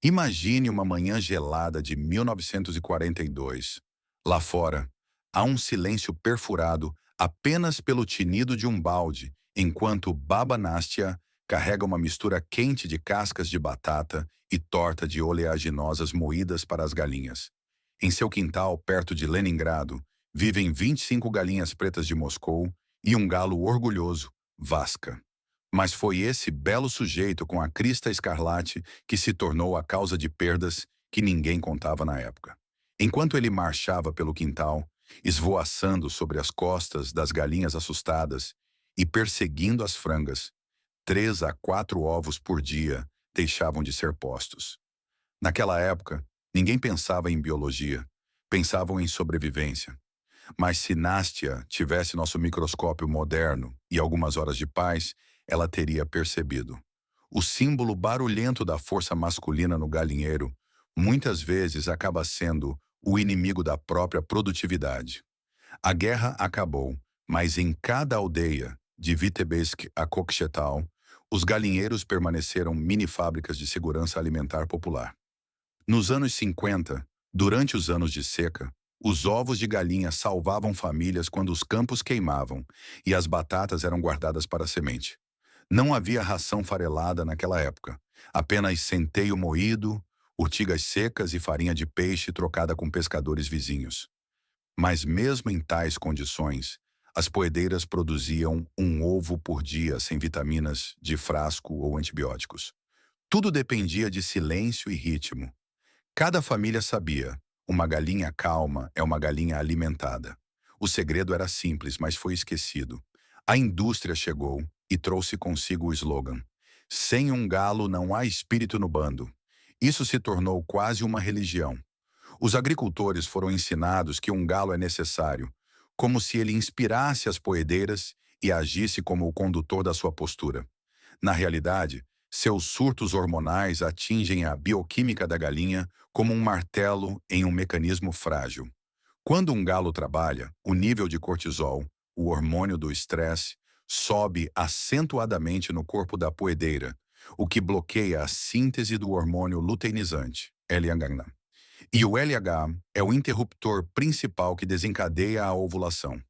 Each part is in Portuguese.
Imagine uma manhã gelada de 1942. Lá fora, há um silêncio perfurado apenas pelo tinido de um balde, enquanto Baba Nastia carrega uma mistura quente de cascas de batata e torta de oleaginosas moídas para as galinhas. Em seu quintal, perto de Leningrado, vivem 25 galinhas pretas de Moscou e um galo orgulhoso, Vaska. Mas foi esse belo sujeito com a crista escarlate que se tornou a causa de perdas que ninguém contava na época. Enquanto ele marchava pelo quintal, esvoaçando sobre as costas das galinhas assustadas e perseguindo as frangas, 3 a 4 ovos por dia deixavam de ser postos. Naquela época, ninguém pensava em biologia, pensavam em sobrevivência. Mas se Nastia tivesse nosso microscópio moderno e algumas horas de paz, ela teria percebido. O símbolo barulhento da força masculina no galinheiro muitas vezes acaba sendo o inimigo da própria produtividade. A guerra acabou, mas em cada aldeia, de Vitebsk a Kokshetau, os galinheiros permaneceram mini-fábricas de segurança alimentar popular. Nos anos 50, durante os anos de seca, os ovos de galinha salvavam famílias quando os campos queimavam e as batatas eram guardadas para a semente. Não havia ração farelada naquela época, apenas centeio moído, urtigas secas e farinha de peixe trocada com pescadores vizinhos. Mas mesmo em tais condições, as poedeiras produziam um ovo por dia sem vitaminas de frasco ou antibióticos. Tudo dependia de silêncio e ritmo. Cada família sabia, uma galinha calma é uma galinha alimentada. O segredo era simples, mas foi esquecido. A indústria chegou e trouxe consigo o slogan: sem um galo não há espírito no bando. Isso se tornou quase uma religião. Os agricultores foram ensinados que um galo é necessário, como se ele inspirasse as poedeiras e agisse como o condutor da sua postura. Na realidade, seus surtos hormonais atingem a bioquímica da galinha como um martelo em um mecanismo frágil. Quando um galo trabalha, o nível de cortisol, o hormônio do estresse, sobe acentuadamente no corpo da poedeira, o que bloqueia a síntese do hormônio luteinizante, LH. E o LH é o interruptor principal que desencadeia a ovulação.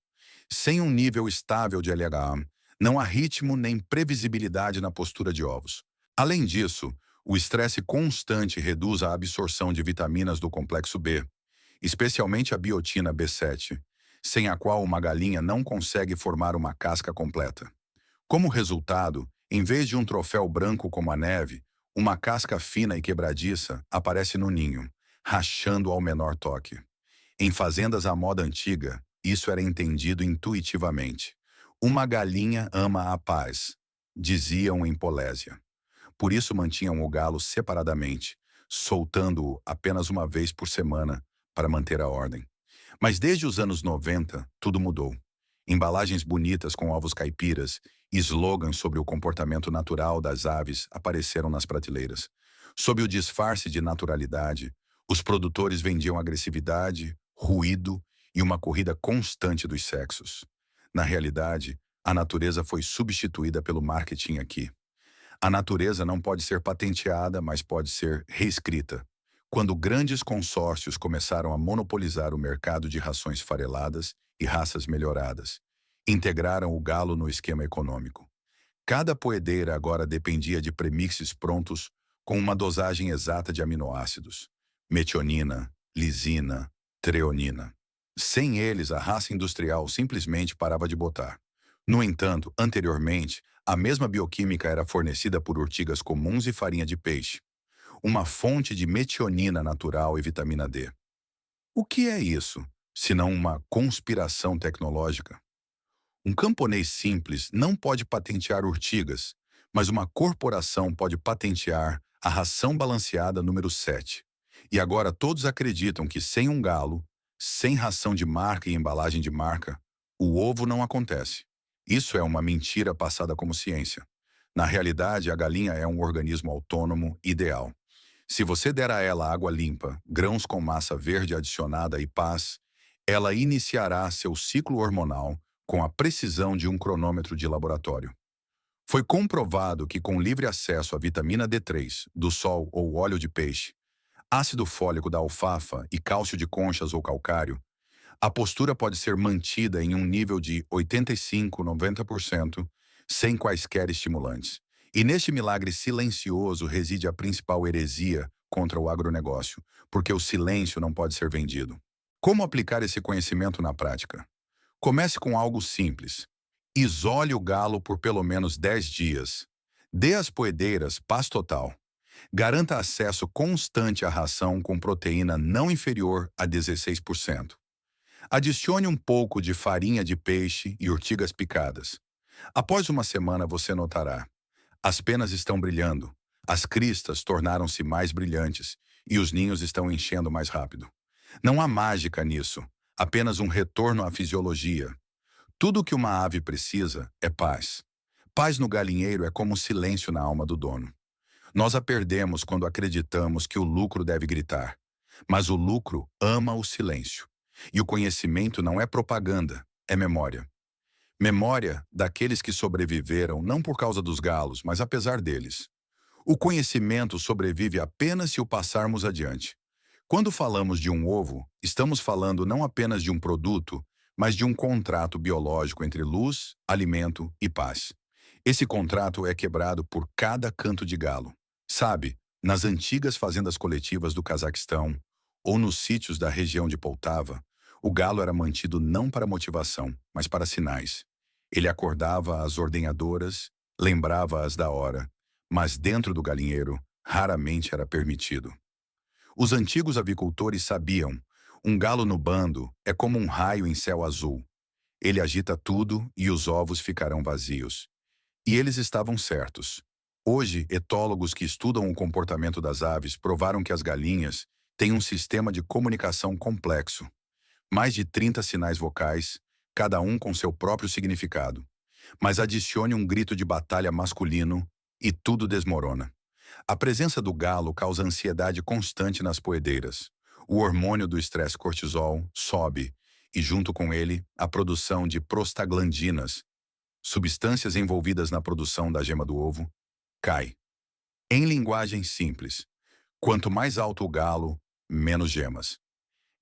Sem um nível estável de LH, não há ritmo nem previsibilidade na postura de ovos. Além disso, o estresse constante reduz a absorção de vitaminas do complexo B, especialmente a biotina B7, sem a qual uma galinha não consegue formar uma casca completa. Como resultado, em vez de um troféu branco como a neve, uma casca fina e quebradiça aparece no ninho, rachando ao menor toque. Em fazendas à moda antiga, isso era entendido intuitivamente. Uma galinha ama a paz, diziam em Polésia. Por isso mantinham o galo separadamente, soltando-o apenas uma vez por semana para manter a ordem. Mas desde os anos 90, tudo mudou. Embalagens bonitas com ovos caipiras e slogans sobre o comportamento natural das aves apareceram nas prateleiras. Sob o disfarce de naturalidade, os produtores vendiam agressividade, ruído e uma corrida constante dos sexos. Na realidade, a natureza foi substituída pelo marketing aqui. A natureza não pode ser patenteada, mas pode ser reescrita. Quando grandes consórcios começaram a monopolizar o mercado de rações fareladas e raças melhoradas, integraram o galo no esquema econômico. Cada poedeira agora dependia de premixes prontos com uma dosagem exata de aminoácidos: metionina, lisina, treonina. Sem eles, a raça industrial simplesmente parava de botar. No entanto, anteriormente, a mesma bioquímica era fornecida por urtigas comuns e farinha de peixe, uma fonte de metionina natural e vitamina D. O que é isso, senão uma conspiração tecnológica? Um camponês simples não pode patentear urtigas, mas uma corporação pode patentear a ração balanceada número 7. E agora todos acreditam que sem um galo, sem ração de marca e embalagem de marca, o ovo não acontece. Isso é uma mentira passada como ciência. Na realidade, a galinha é um organismo autônomo ideal. Se você der a ela água limpa, grãos com massa verde adicionada e paz, ela iniciará seu ciclo hormonal com a precisão de um cronômetro de laboratório. Foi comprovado que com livre acesso à vitamina D3, do sol ou óleo de peixe, ácido fólico da alfafa e cálcio de conchas ou calcário, a postura pode ser mantida em um nível de 85-90%, sem quaisquer estimulantes. E neste milagre silencioso reside a principal heresia contra o agronegócio, porque o silêncio não pode ser vendido. Como aplicar esse conhecimento na prática? Comece com algo simples. Isole o galo por pelo menos 10 dias. Dê às poedeiras paz total. Garanta acesso constante à ração com proteína não inferior a 16%. Adicione um pouco de farinha de peixe e urtigas picadas. Após uma semana você notará: as penas estão brilhando, as cristas tornaram-se mais brilhantes e os ninhos estão enchendo mais rápido. Não há mágica nisso, apenas um retorno à fisiologia. Tudo o que uma ave precisa é paz. Paz no galinheiro é como silêncio na alma do dono. Nós a perdemos quando acreditamos que o lucro deve gritar. Mas o lucro ama o silêncio. E o conhecimento não é propaganda, é memória. Memória daqueles que sobreviveram não por causa dos galos, mas apesar deles. O conhecimento sobrevive apenas se o passarmos adiante. Quando falamos de um ovo, estamos falando não apenas de um produto, mas de um contrato biológico entre luz, alimento e paz. Esse contrato é quebrado por cada canto de galo. Sabe, nas antigas fazendas coletivas do Cazaquistão ou nos sítios da região de Poltava, o galo era mantido não para motivação, mas para sinais. Ele acordava as ordenhadoras, lembrava-as da hora, mas dentro do galinheiro raramente era permitido. Os antigos avicultores sabiam: um galo no bando é como um raio em céu azul. Ele agita tudo e os ovos ficarão vazios. E eles estavam certos. Hoje, etólogos que estudam o comportamento das aves provaram que as galinhas têm um sistema de comunicação complexo. Mais de 30 sinais vocais, cada um com seu próprio significado. Mas adicione um grito de batalha masculino e tudo desmorona. A presença do galo causa ansiedade constante nas poedeiras. O hormônio do estresse cortisol sobe e, junto com ele, a produção de prostaglandinas, substâncias envolvidas na produção da gema do ovo, cai. Em linguagem simples, quanto mais alto o galo, menos gemas.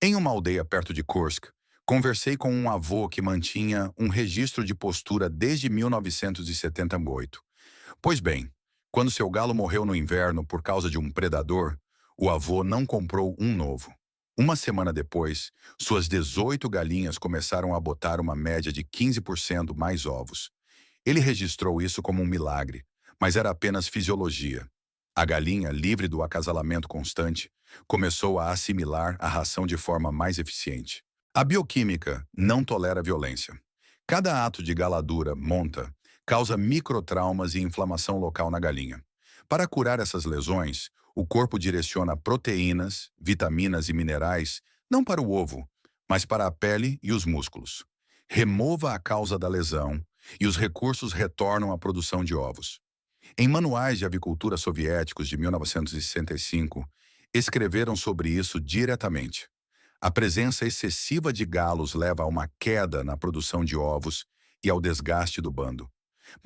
Em uma aldeia perto de Kursk, conversei com um avô que mantinha um registro de postura desde 1978. Pois bem, quando seu galo morreu no inverno por causa de um predador, o avô não comprou um novo. Uma semana depois, suas 18 galinhas começaram a botar uma média de 15% mais ovos. Ele registrou isso como um milagre, mas era apenas fisiologia. A galinha, livre do acasalamento constante, começou a assimilar a ração de forma mais eficiente. A bioquímica não tolera violência. Cada ato de galadura monta causa microtraumas e inflamação local na galinha. Para curar essas lesões, o corpo direciona proteínas, vitaminas e minerais não para o ovo, mas para a pele e os músculos. Remova a causa da lesão e os recursos retornam à produção de ovos. Em manuais de avicultura soviéticos de 1965, escreveram sobre isso diretamente. A presença excessiva de galos leva a uma queda na produção de ovos e ao desgaste do bando.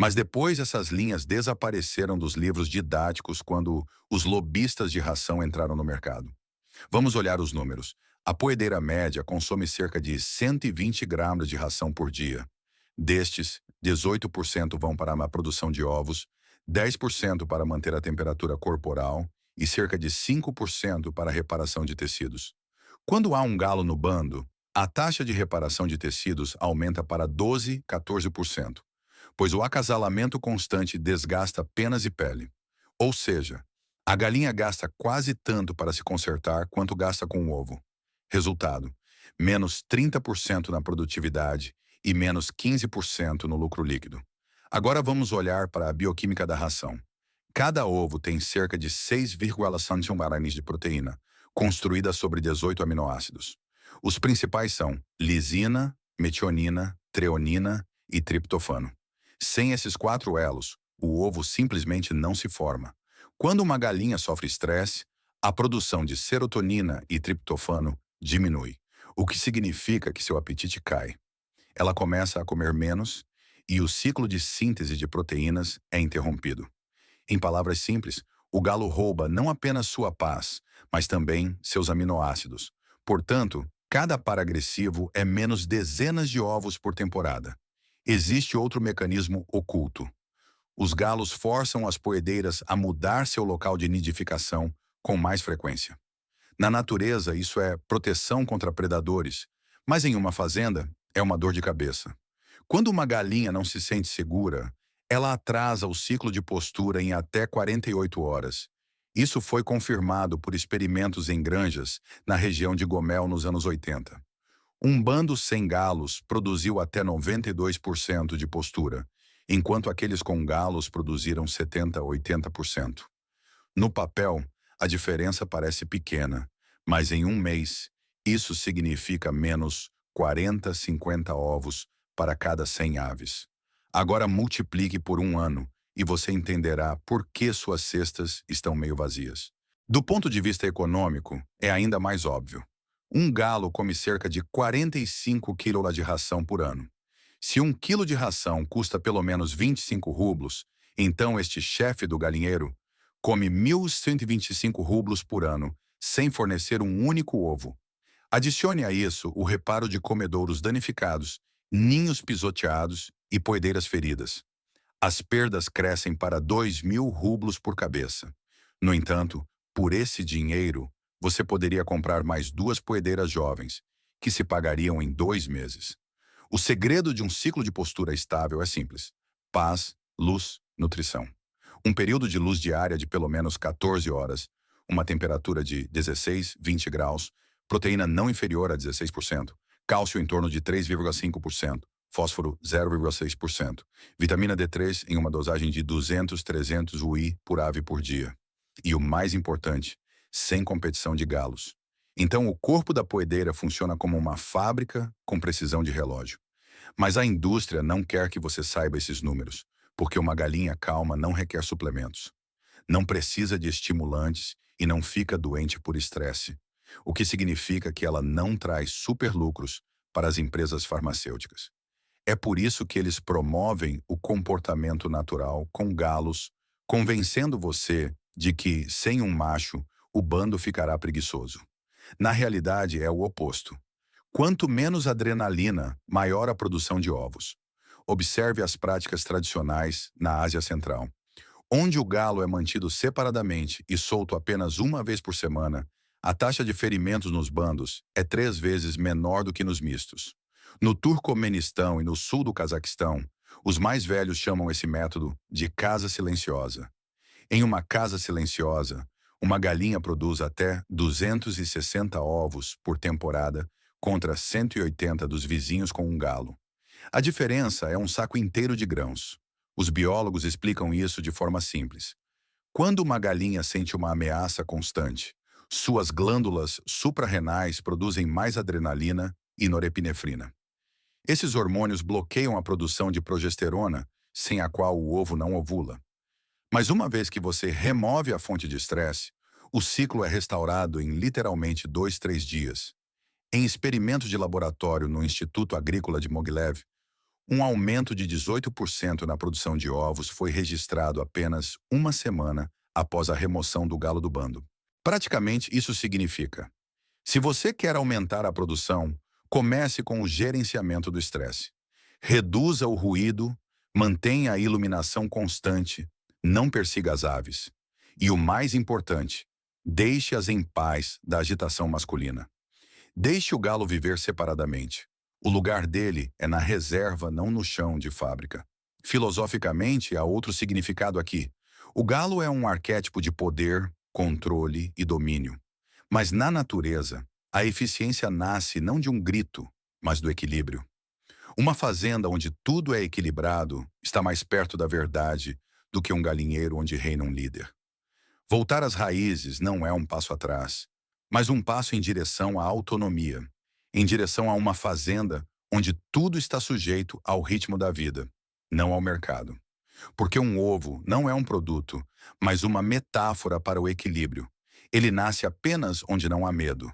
Mas depois essas linhas desapareceram dos livros didáticos quando os lobistas de ração entraram no mercado. Vamos olhar os números. A poedeira média consome cerca de 120 gramas de ração por dia. Destes, 18% vão para a produção de ovos, 10% para manter a temperatura corporal e cerca de 5% para a reparação de tecidos. Quando há um galo no bando, a taxa de reparação de tecidos aumenta para 12-14%, pois o acasalamento constante desgasta penas e pele. Ou seja, a galinha gasta quase tanto para se consertar quanto gasta com o ovo. Resultado: menos 30% na produtividade e menos 15% no lucro líquido. Agora vamos olhar para a bioquímica da ração. Cada ovo tem cerca de 6,5 gramas de proteína, construída sobre 18 aminoácidos. Os principais são lisina, metionina, treonina e triptofano. Sem esses 4 elos, o ovo simplesmente não se forma. Quando uma galinha sofre estresse, a produção de serotonina e triptofano diminui, o que significa que seu apetite cai. Ela começa a comer menos e o ciclo de síntese de proteínas é interrompido. Em palavras simples, o galo rouba não apenas sua paz, mas também seus aminoácidos. Portanto, cada par agressivo é menos dezenas de ovos por temporada. Existe outro mecanismo oculto. Os galos forçam as poedeiras a mudar seu local de nidificação com mais frequência. Na natureza, isso é proteção contra predadores, mas em uma fazenda, é uma dor de cabeça. Quando uma galinha não se sente segura, ela atrasa o ciclo de postura em até 48 horas. Isso foi confirmado por experimentos em granjas na região de Gomel nos anos 80. Um bando sem galos produziu até 92% de postura, enquanto aqueles com galos produziram 70 a 80%. No papel, a diferença parece pequena, mas em um mês, isso significa menos 40, 50 ovos para cada 100 aves. Agora multiplique por um ano e você entenderá por que suas cestas estão meio vazias. Do ponto de vista econômico, é ainda mais óbvio. Um galo come cerca de 45 quilos de ração por ano. Se 1 quilo de ração custa pelo menos 25 rublos, então este chefe do galinheiro come 1.125 rublos por ano, sem fornecer um único ovo. Adicione a isso o reparo de comedouros danificados, ninhos pisoteados e poedeiras feridas. As perdas crescem para 2.000 rublos por cabeça. No entanto, por esse dinheiro, você poderia comprar mais 2 poedeiras jovens, que se pagariam em 2 meses. O segredo de um ciclo de postura estável é simples: paz, luz, nutrição. Um período de luz diária de pelo menos 14 horas, uma temperatura de 16, 20 graus, proteína não inferior a 16%, cálcio em torno de 3,5%, fósforo 0,6%, vitamina D3 em uma dosagem de 200, 300 UI por ave por dia. E o mais importante, sem competição de galos. Então o corpo da poedeira funciona como uma fábrica com precisão de relógio. Mas a indústria não quer que você saiba esses números, porque uma galinha calma não requer suplementos. Não precisa de estimulantes e não fica doente por estresse, o que significa que ela não traz superlucros para as empresas farmacêuticas. É por isso que eles promovem o comportamento natural com galos, convencendo você de que, sem um macho, o bando ficará preguiçoso. Na realidade, é o oposto. Quanto menos adrenalina, maior a produção de ovos. Observe as práticas tradicionais na Ásia Central. Onde o galo é mantido separadamente e solto apenas uma vez por semana, a taxa de ferimentos nos bandos é 3 vezes menor do que nos mistos. No Turcomenistão e no sul do Cazaquistão, os mais velhos chamam esse método de casa silenciosa. Em uma casa silenciosa, uma galinha produz até 260 ovos por temporada contra 180 dos vizinhos com um galo. A diferença é um saco inteiro de grãos. Os biólogos explicam isso de forma simples. Quando uma galinha sente uma ameaça constante, suas glândulas suprarrenais produzem mais adrenalina e norepinefrina. Esses hormônios bloqueiam a produção de progesterona, sem a qual o ovo não ovula. Mas uma vez que você remove a fonte de estresse, o ciclo é restaurado em literalmente 2, 3 dias. Em experimentos de laboratório no Instituto Agrícola de Mogilev, um aumento de 18% na produção de ovos foi registrado apenas uma semana após a remoção do galo do bando. Praticamente, isso significa: se você quer aumentar a produção, comece com o gerenciamento do estresse. Reduza o ruído, mantenha a iluminação constante, não persiga as aves. E o mais importante, deixe-as em paz da agitação masculina. Deixe o galo viver separadamente. O lugar dele é na reserva, não no chão de fábrica. Filosoficamente, há outro significado aqui. O galo é um arquétipo de poder, controle e domínio. Mas na natureza, a eficiência nasce não de um grito, mas do equilíbrio. Uma fazenda onde tudo é equilibrado está mais perto da verdade do que um galinheiro onde reina um líder. Voltar às raízes não é um passo atrás, mas um passo em direção à autonomia, em direção a uma fazenda onde tudo está sujeito ao ritmo da vida, não ao mercado. Porque um ovo não é um produto, mas uma metáfora para o equilíbrio. Ele nasce apenas onde não há medo.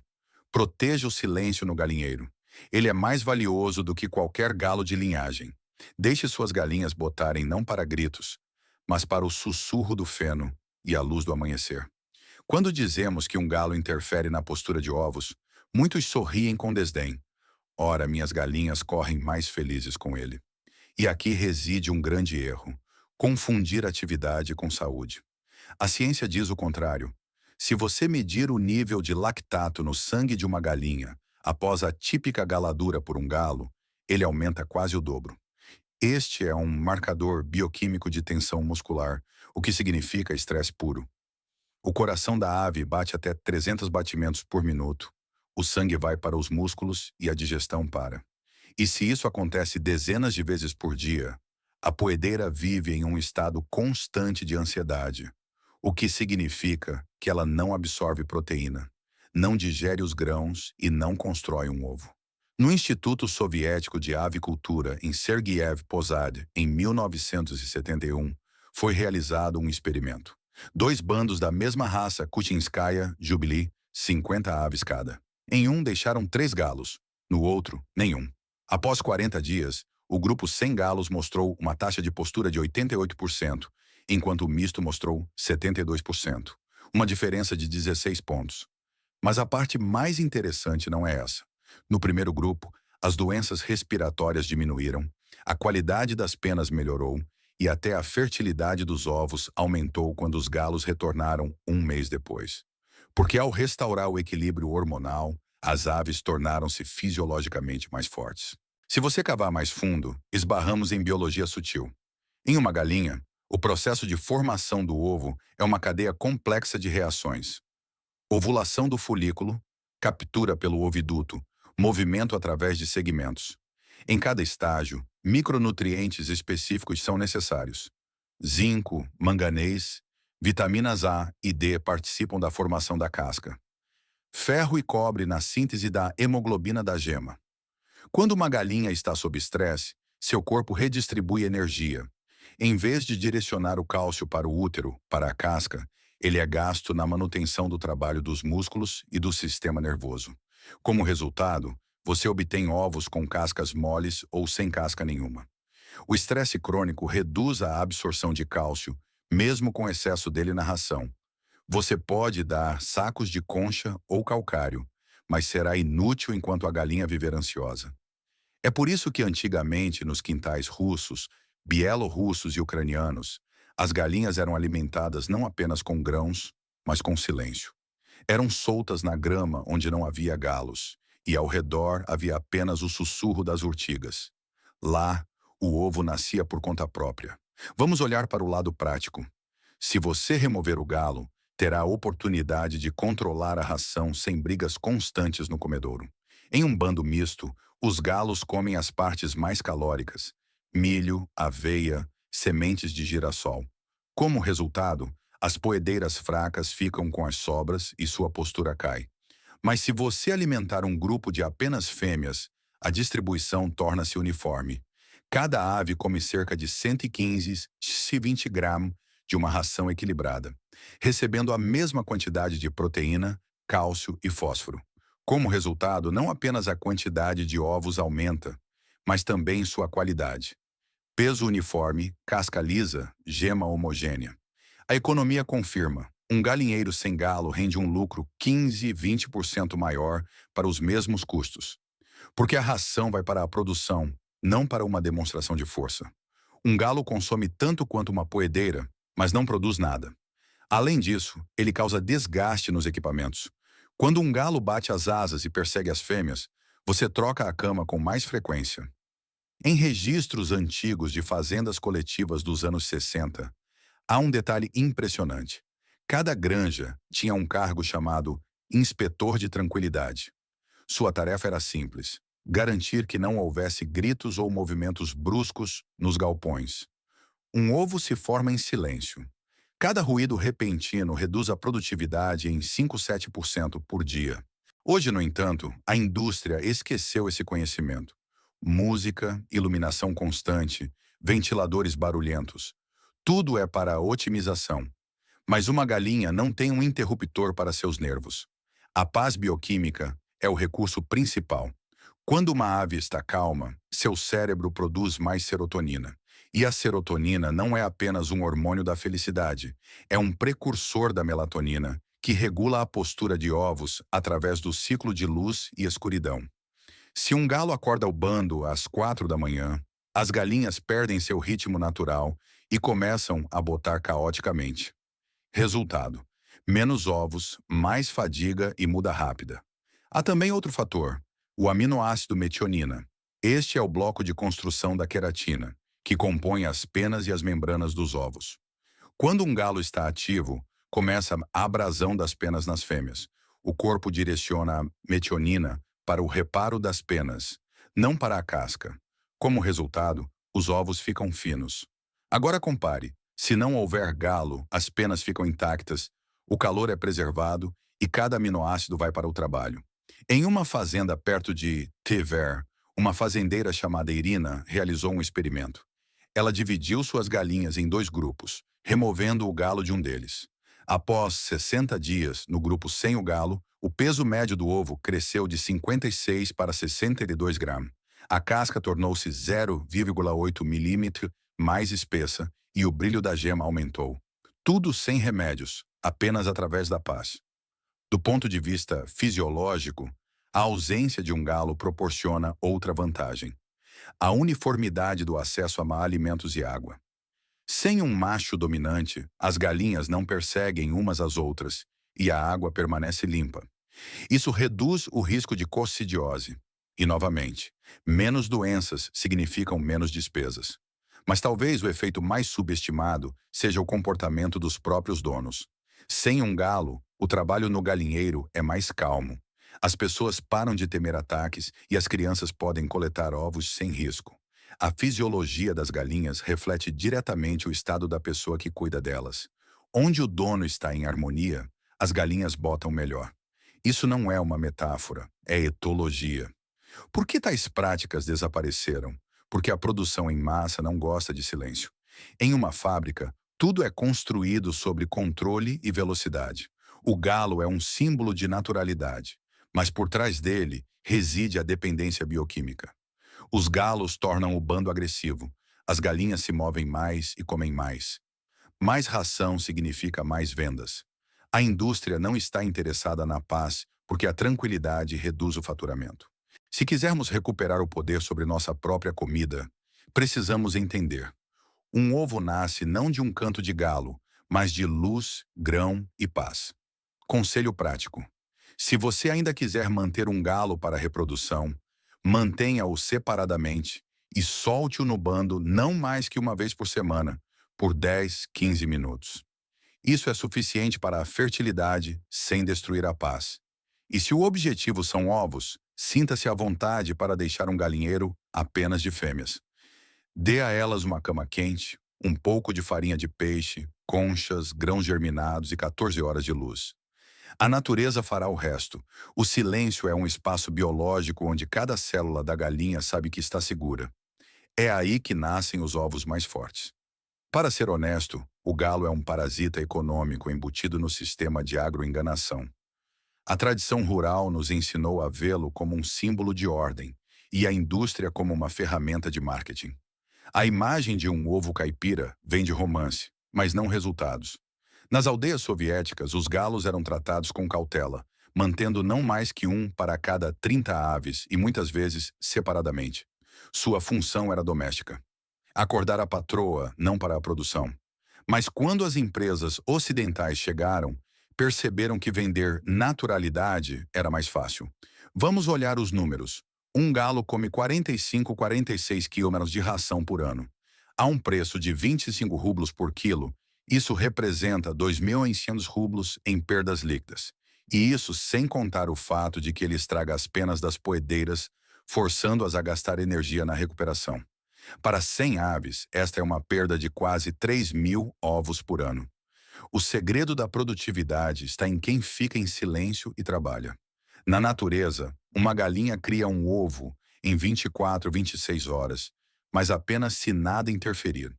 Proteja o silêncio no galinheiro. Ele é mais valioso do que qualquer galo de linhagem. Deixe suas galinhas botarem não para gritos, mas para o sussurro do feno e a luz do amanhecer. Quando dizemos que um galo interfere na postura de ovos, muitos sorriem com desdém. Ora, minhas galinhas correm mais felizes com ele. E aqui reside um grande erro: confundir atividade com saúde. A ciência diz o contrário. Se você medir o nível de lactato no sangue de uma galinha após a típica galadura por um galo, ele aumenta quase o dobro. Este é um marcador bioquímico de tensão muscular, o que significa estresse puro. O coração da ave bate até 300 batimentos por minuto. O sangue vai para os músculos e a digestão para. E se isso acontece dezenas de vezes por dia, a poedeira vive em um estado constante de ansiedade, o que significa que ela não absorve proteína, não digere os grãos e não constrói um ovo. No Instituto Soviético de Avicultura, em Sergiev Posad, em 1971, foi realizado um experimento. Dois bandos da mesma raça Kuchinskaya Jubilee, 50 aves cada. Em um deixaram 3 galos, no outro, nenhum. Após 40 dias, o grupo sem galos mostrou uma taxa de postura de 88%, enquanto o misto mostrou 72%, uma diferença de 16 pontos. Mas a parte mais interessante não é essa. No primeiro grupo, as doenças respiratórias diminuíram, a qualidade das penas melhorou e até a fertilidade dos ovos aumentou quando os galos retornaram um mês depois. Porque ao restaurar o equilíbrio hormonal, as aves tornaram-se fisiologicamente mais fortes. Se você cavar mais fundo, esbarramos em biologia sutil. Em uma galinha, o processo de formação do ovo é uma cadeia complexa de reações. Ovulação do folículo, captura pelo oviduto, movimento através de segmentos. Em cada estágio, micronutrientes específicos são necessários. Zinco, manganês, vitaminas A e D participam da formação da casca. Ferro e cobre na síntese da hemoglobina da gema. Quando uma galinha está sob estresse, seu corpo redistribui energia. Em vez de direcionar o cálcio para o útero, para a casca, ele é gasto na manutenção do trabalho dos músculos e do sistema nervoso. Como resultado, você obtém ovos com cascas moles ou sem casca nenhuma. O estresse crônico reduz a absorção de cálcio, mesmo com excesso dele na ração. Você pode dar sacos de concha ou calcário, mas será inútil enquanto a galinha viver ansiosa. É por isso que antigamente, nos quintais russos, bielorrussos e ucranianos, as galinhas eram alimentadas não apenas com grãos, mas com silêncio. Eram soltas na grama onde não havia galos, e ao redor havia apenas o sussurro das urtigas. Lá, o ovo nascia por conta própria. Vamos olhar para o lado prático. Se você remover o galo, terá a oportunidade de controlar a ração sem brigas constantes no comedouro. Em um bando misto, os galos comem as partes mais calóricas: milho, aveia, sementes de girassol. Como resultado, as poedeiras fracas ficam com as sobras e sua postura cai. Mas se você alimentar um grupo de apenas fêmeas, a distribuição torna-se uniforme. Cada ave come cerca de 115 a 20 gramas de uma ração equilibrada, recebendo a mesma quantidade de proteína, cálcio e fósforo. Como resultado, não apenas a quantidade de ovos aumenta, mas também sua qualidade. Peso uniforme, casca lisa, gema homogênea. A economia confirma: um galinheiro sem galo rende um lucro 15 a 20% maior para os mesmos custos. Porque a ração vai para a produção, não para uma demonstração de força. Um galo consome tanto quanto uma poedeira, mas não produz nada. Além disso, ele causa desgaste nos equipamentos. Quando um galo bate as asas e persegue as fêmeas, você troca a cama com mais frequência. Em registros antigos de fazendas coletivas dos anos 60, há um detalhe impressionante. Cada granja tinha um cargo chamado inspetor de tranquilidade. Sua tarefa era simples: garantir que não houvesse gritos ou movimentos bruscos nos galpões. Um ovo se forma em silêncio. Cada ruído repentino reduz a produtividade em 5 a 7% por dia. Hoje, no entanto, a indústria esqueceu esse conhecimento. Música, iluminação constante, ventiladores barulhentos. Tudo é para a otimização. Mas uma galinha não tem um interruptor para seus nervos. A paz bioquímica é o recurso principal. Quando uma ave está calma, seu cérebro produz mais serotonina. E a serotonina não é apenas um hormônio da felicidade, é um precursor da melatonina, que regula a postura de ovos através do ciclo de luz e escuridão. Se um galo acorda o bando às 4 da manhã, as galinhas perdem seu ritmo natural e começam a botar caoticamente. Resultado: menos ovos, mais fadiga e muda rápida. Há também outro fator, o aminoácido metionina. Este é o bloco de construção da queratina, que compõe as penas e as membranas dos ovos. Quando um galo está ativo, começa a abrasão das penas nas fêmeas. O corpo direciona a metionina para o reparo das penas, não para a casca. Como resultado, os ovos ficam finos. Agora compare. Se não houver galo, as penas ficam intactas, o calor é preservado e cada aminoácido vai para o trabalho. Em uma fazenda perto de Tever, uma fazendeira chamada Irina realizou um experimento. Ela dividiu suas galinhas em dois grupos, removendo o galo de um deles. Após 60 dias, no grupo sem o galo, o peso médio do ovo cresceu de 56 para 62 gramas. A casca tornou-se 0,8 milímetro mais espessa e o brilho da gema aumentou. Tudo sem remédios, apenas através da paz. Do ponto de vista fisiológico, a ausência de um galo proporciona outra vantagem: a uniformidade do acesso a alimentos e água. Sem um macho dominante, as galinhas não perseguem umas às outras e a água permanece limpa. Isso reduz o risco de coccidiose. E, novamente, menos doenças significam menos despesas. Mas talvez o efeito mais subestimado seja o comportamento dos próprios donos. Sem um galo, o trabalho no galinheiro é mais calmo. As pessoas param de temer ataques e as crianças podem coletar ovos sem risco. A fisiologia das galinhas reflete diretamente o estado da pessoa que cuida delas. Onde o dono está em harmonia, as galinhas botam melhor. Isso não é uma metáfora, é etologia. Por que tais práticas desapareceram? Porque a produção em massa não gosta de silêncio. Em uma fábrica, tudo é construído sobre controle e velocidade. O galo é um símbolo de naturalidade, mas por trás dele reside a dependência bioquímica. Os galos tornam o bando agressivo. As galinhas se movem mais e comem mais. Mais ração significa mais vendas. A indústria não está interessada na paz porque a tranquilidade reduz o faturamento. Se quisermos recuperar o poder sobre nossa própria comida, precisamos entender: um ovo nasce não de um canto de galo, mas de luz, grão e paz. Conselho prático: se você ainda quiser manter um galo para a reprodução, mantenha-o separadamente e solte-o no bando não mais que uma vez por semana, por 10, 15 minutos. Isso é suficiente para a fertilidade sem destruir a paz. E se o objetivo são ovos, sinta-se à vontade para deixar um galinheiro apenas de fêmeas. Dê a elas uma cama quente, um pouco de farinha de peixe, conchas, grãos germinados e 14 horas de luz. A natureza fará o resto. O silêncio é um espaço biológico onde cada célula da galinha sabe que está segura. É aí que nascem os ovos mais fortes. Para ser honesto, o galo é um parasita econômico embutido no sistema de agroenganação. A tradição rural nos ensinou a vê-lo como um símbolo de ordem e a indústria como uma ferramenta de marketing. A imagem de um ovo caipira vem de romance, mas não resultados. Nas aldeias soviéticas, os galos eram tratados com cautela, mantendo não mais que um para cada 30 aves e muitas vezes separadamente. Sua função era doméstica: acordar a patroa, não para a produção. Mas quando as empresas ocidentais chegaram, perceberam que vender naturalidade era mais fácil. Vamos olhar os números. Um galo come 46 quilos de ração por ano. A um preço de 25 rublos por quilo, isso representa 2.900 rublos em perdas líquidas. E isso sem contar o fato de que ele estraga as penas das poedeiras, forçando-as a gastar energia na recuperação. Para 100 aves, esta é uma perda de quase 3.000 ovos por ano. O segredo da produtividade está em quem fica em silêncio e trabalha. Na natureza, uma galinha cria um ovo em 24, 26 horas, mas apenas se nada interferir.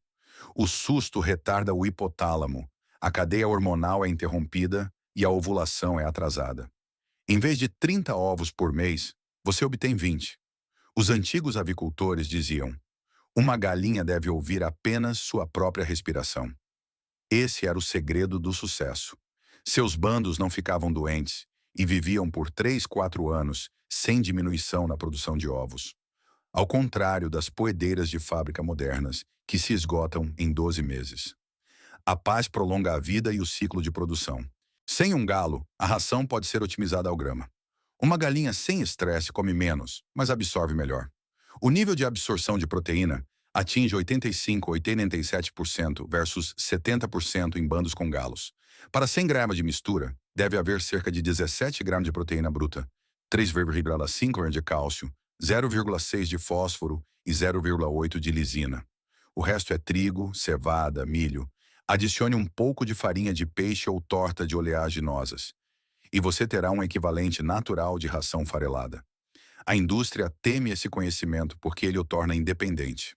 O susto retarda o hipotálamo, a cadeia hormonal é interrompida e a ovulação é atrasada. Em vez de 30 ovos por mês, você obtém 20. Os antigos avicultores diziam: uma galinha deve ouvir apenas sua própria respiração. Esse era o segredo do sucesso. Seus bandos não ficavam doentes e viviam por 3, 4 anos sem diminuição na produção de ovos. Ao contrário das poedeiras de fábrica modernas, que se esgotam em 12 meses. A paz prolonga a vida e o ciclo de produção. Sem um galo, a ração pode ser otimizada ao grama. Uma galinha sem estresse come menos, mas absorve melhor. O nível de absorção de proteína atinge 85 a 87% versus 70% em bandos com galos. Para 100 gramas de mistura, deve haver cerca de 17 gramas de proteína bruta, 3,5 gramas de cálcio, 0,6 de fósforo e 0,8 de lisina. O resto é trigo, cevada, milho. Adicione um pouco de farinha de peixe ou torta de oleaginosas, e você terá um equivalente natural de ração farelada. A indústria teme esse conhecimento porque ele o torna independente.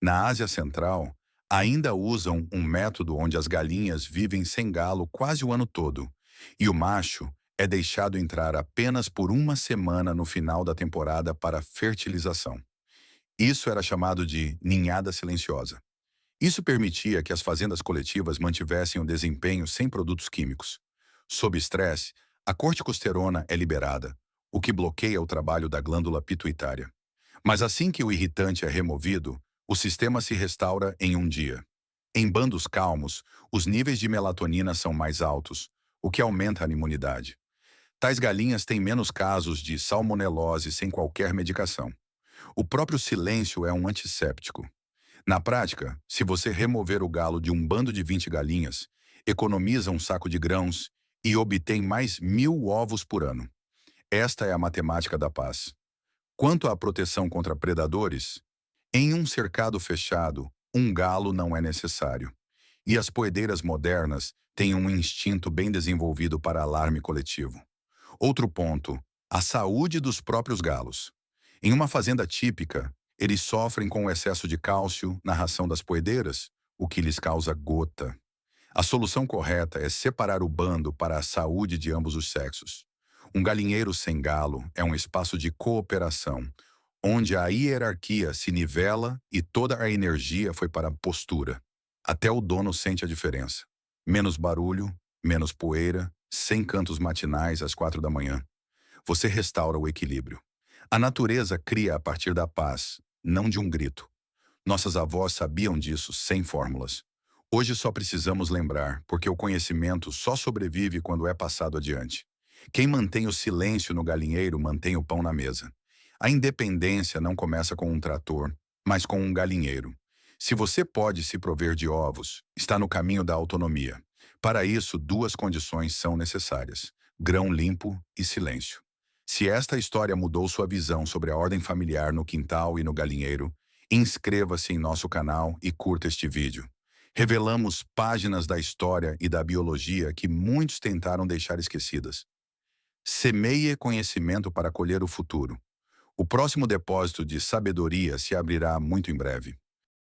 Na Ásia Central, ainda usam um método onde as galinhas vivem sem galo quase o ano todo, e o macho é deixado entrar apenas por uma semana no final da temporada para fertilização. Isso era chamado de ninhada silenciosa. Isso permitia que as fazendas coletivas mantivessem o desempenho sem produtos químicos. Sob estresse, a corticosterona é liberada, o que bloqueia o trabalho da glândula pituitária. Mas assim que o irritante é removido, o sistema se restaura em um dia. Em bandos calmos, os níveis de melatonina são mais altos, o que aumenta a imunidade. Tais galinhas têm menos casos de salmonelose sem qualquer medicação. O próprio silêncio é um antisséptico. Na prática, se você remover o galo de um bando de 20 galinhas, economiza um saco de grãos e obtém mais 1.000 ovos por ano. Esta é a matemática da paz. Quanto à proteção contra predadores, em um cercado fechado, um galo não é necessário. E as poedeiras modernas têm um instinto bem desenvolvido para alarme coletivo. Outro ponto, a saúde dos próprios galos. Em uma fazenda típica, eles sofrem com o excesso de cálcio na ração das poedeiras, o que lhes causa gota. A solução correta é separar o bando para a saúde de ambos os sexos. Um galinheiro sem galo é um espaço de cooperação, onde a hierarquia se nivela e toda a energia foi para a postura. Até o dono sente a diferença. Menos barulho, menos poeira, sem cantos matinais às 4 da manhã. Você restaura o equilíbrio. A natureza cria a partir da paz, não de um grito. Nossas avós sabiam disso sem fórmulas. Hoje só precisamos lembrar, porque o conhecimento só sobrevive quando é passado adiante. Quem mantém o silêncio no galinheiro mantém o pão na mesa. A independência não começa com um trator, mas com um galinheiro. Se você pode se prover de ovos, está no caminho da autonomia. Para isso, 2 condições são necessárias: grão limpo e silêncio. Se esta história mudou sua visão sobre a ordem familiar no quintal e no galinheiro, inscreva-se em nosso canal e curta este vídeo. Revelamos páginas da história e da biologia que muitos tentaram deixar esquecidas. Semeie conhecimento para colher o futuro. O próximo depósito de sabedoria se abrirá muito em breve.